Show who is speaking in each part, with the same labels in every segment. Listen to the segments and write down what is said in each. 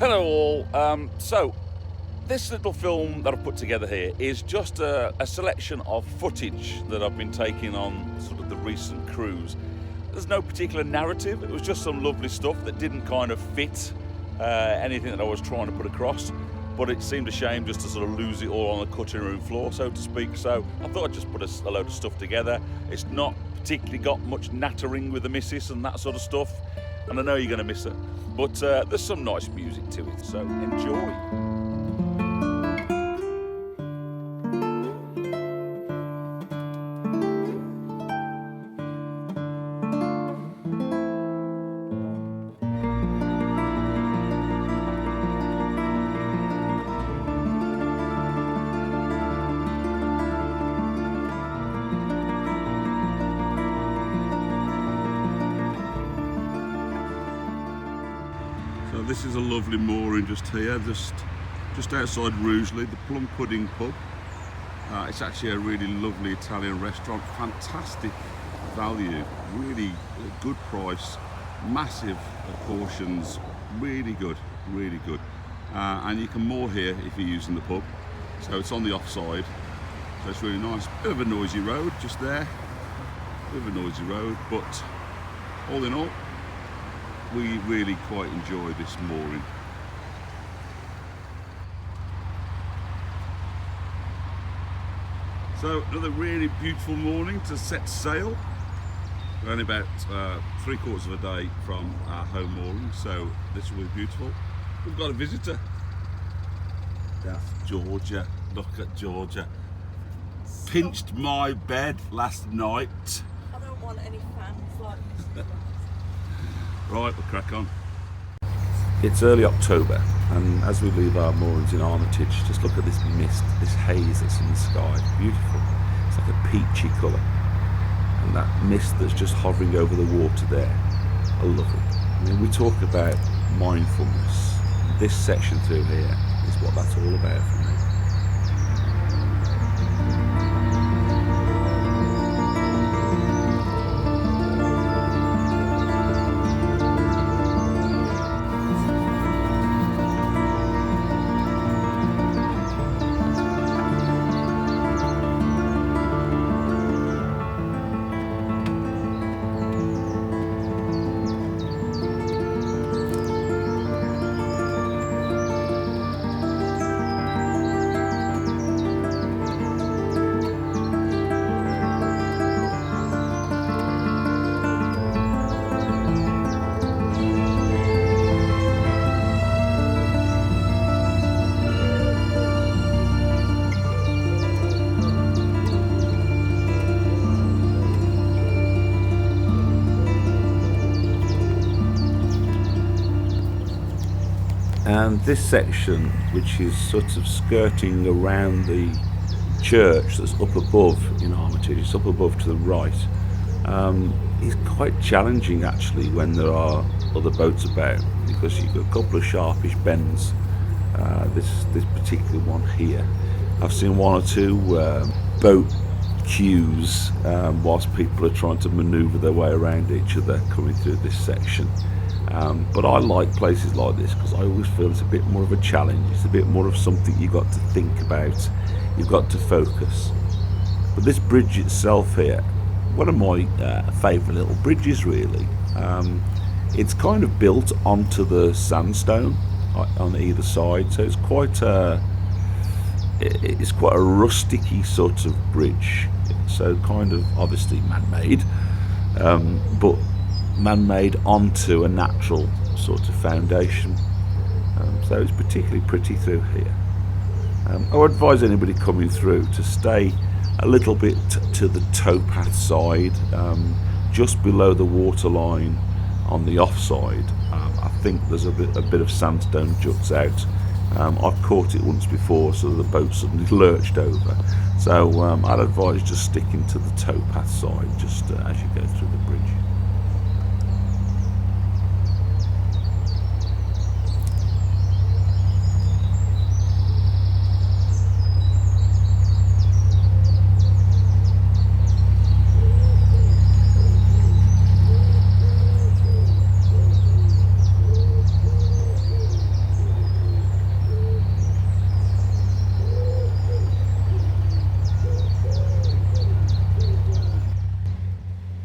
Speaker 1: Hello all. So this little film that I've put together here is just a selection of footage that I've been taking on sort of the recent cruise. There's no particular narrative, it was just some lovely stuff that didn't kind of fit anything that I was trying to put across, but it seemed a shame just to sort of lose it all on the cutting room floor, so to speak. So I thought I'd just put a load of stuff together. It's not particularly got much nattering with the missus and that sort of stuff, and I know you're going to miss her, but there's some nice music to it, so enjoy.
Speaker 2: So this is a lovely mooring just here, just outside Rugeley, the Plum Pudding pub. It's actually a really lovely Italian restaurant, fantastic value, really good price, massive portions, really good, really good. And you can moor here if you're using the pub, so it's on the offside, so it's really nice. Bit of a noisy road just there, bit of a noisy road, but all in all, we really quite enjoy this mooring. So another really beautiful morning to set sail. We're only about 3/4 of a day from our home mooring, so this will be beautiful. We've got a visitor. That's Georgia. Look at Georgia.
Speaker 3: Stop.
Speaker 2: Pinched my bed last night.
Speaker 3: I don't want any fans like this.
Speaker 2: Right, we'll crack on.
Speaker 1: It's early October, and as we leave our moorings in Armitage, just look at this mist, this haze that's in the sky. It's beautiful. It's like a peachy colour. And that mist that's just hovering over the water there, I love it. I mean, we talk about mindfulness. This section through here is what that's all about for me. And this section, which is sort of skirting around the church that's up above in Armitage, it's up above to the right, is quite challenging actually when there are other boats about, because you've got a couple of sharpish bends. This particular one here, I've seen one or two boat queues whilst people are trying to manoeuvre their way around each other coming through this section. But I like places like this because I always feel it's a bit more of a challenge. It's a bit more of something you've got to think about, you've got to focus. But this bridge itself here, one of my favourite little bridges really. It's kind of built onto the sandstone on either side, so it's quite a rusticy sort of bridge. So kind of obviously man-made, but man-made onto a natural sort of foundation, so it's particularly pretty through here. I would advise anybody coming through to stay a little bit to the towpath side, just below the waterline on the offside. I think there's a bit of sandstone juts out. I've caught it once before, so the boat suddenly lurched over, so I'd advise just sticking to the towpath side just as you go through the bridge.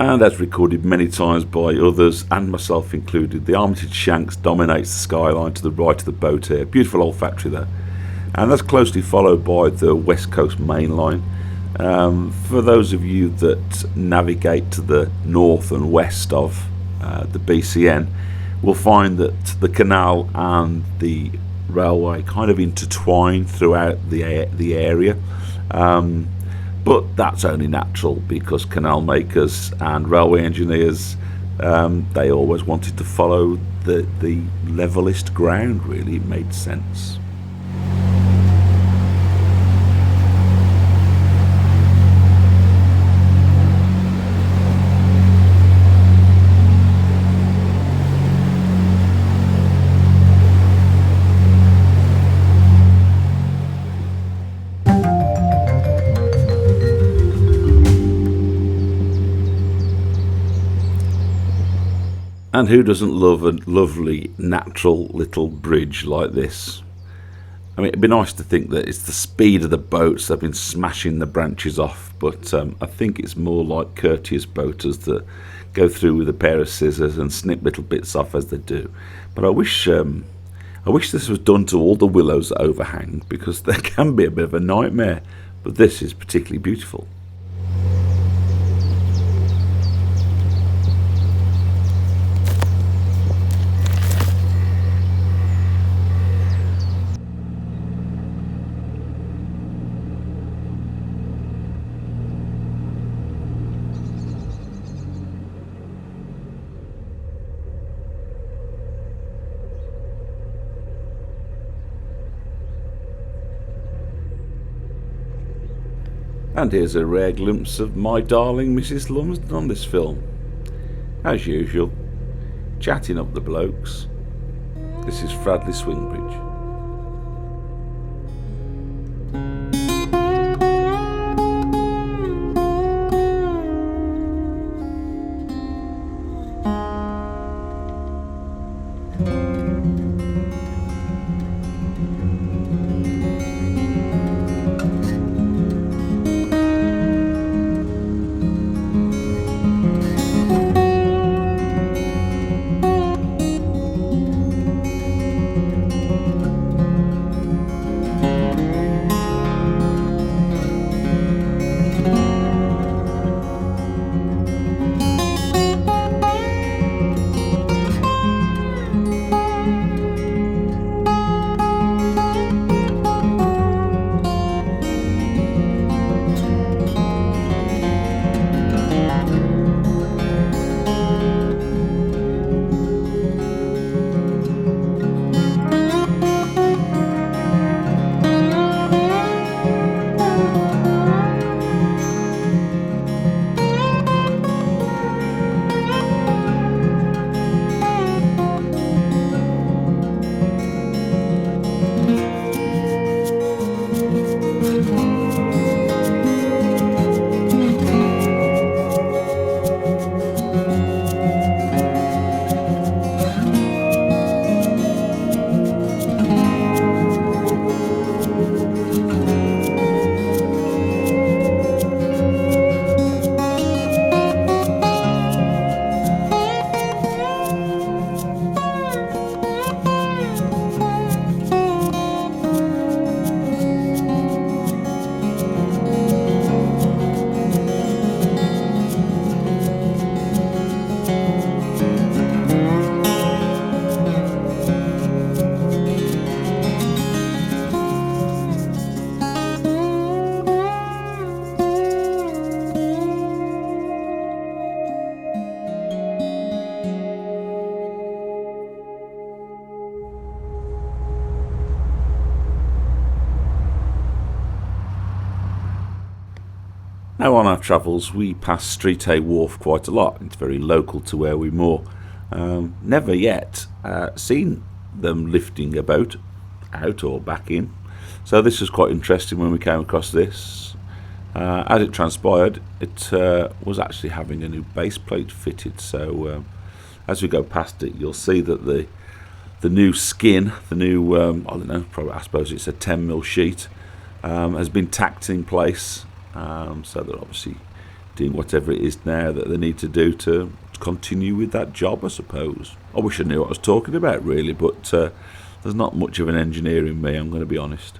Speaker 1: And as recorded many times by others, and myself included, the Armitage Shanks dominates the skyline to the right of the boat here. Beautiful old factory there. And that's closely followed by the West Coast Main Line. For those of you that navigate to the north and west of the BCN, will find that the canal and the railway kind of intertwine throughout the area. But that's only natural because canal makers and railway engineers, they always wanted to follow the levelest ground, really. It made sense. And who doesn't love a lovely natural little bridge like this? I mean, it'd be nice to think that it's the speed of the boats that have been smashing the branches off, but I think it's more like courteous boaters that go through with a pair of scissors and snip little bits off as they do. But I wish this was done to all the willows that overhang, because they can be a bit of a nightmare. But this is particularly beautiful. And here's a rare glimpse of my darling Mrs Lumsden on this film. As usual, chatting up the blokes. This is Fradley Swing Bridge. Now on our travels we pass Street A Wharf quite a lot. It's very local to where we moor. Never yet seen them lifting a boat out or back in. So this was quite interesting when we came across this. As it transpired, it was actually having a new base plate fitted. So as we go past it, you'll see that the new skin, the new, I don't know, probably I suppose it's a 10mm sheet, has been tacked in place. So that obviously doing whatever it is now that they need to do to continue with that job, I suppose. I wish I knew what I was talking about, really, but there's not much of an engineer in me, I'm going to be honest.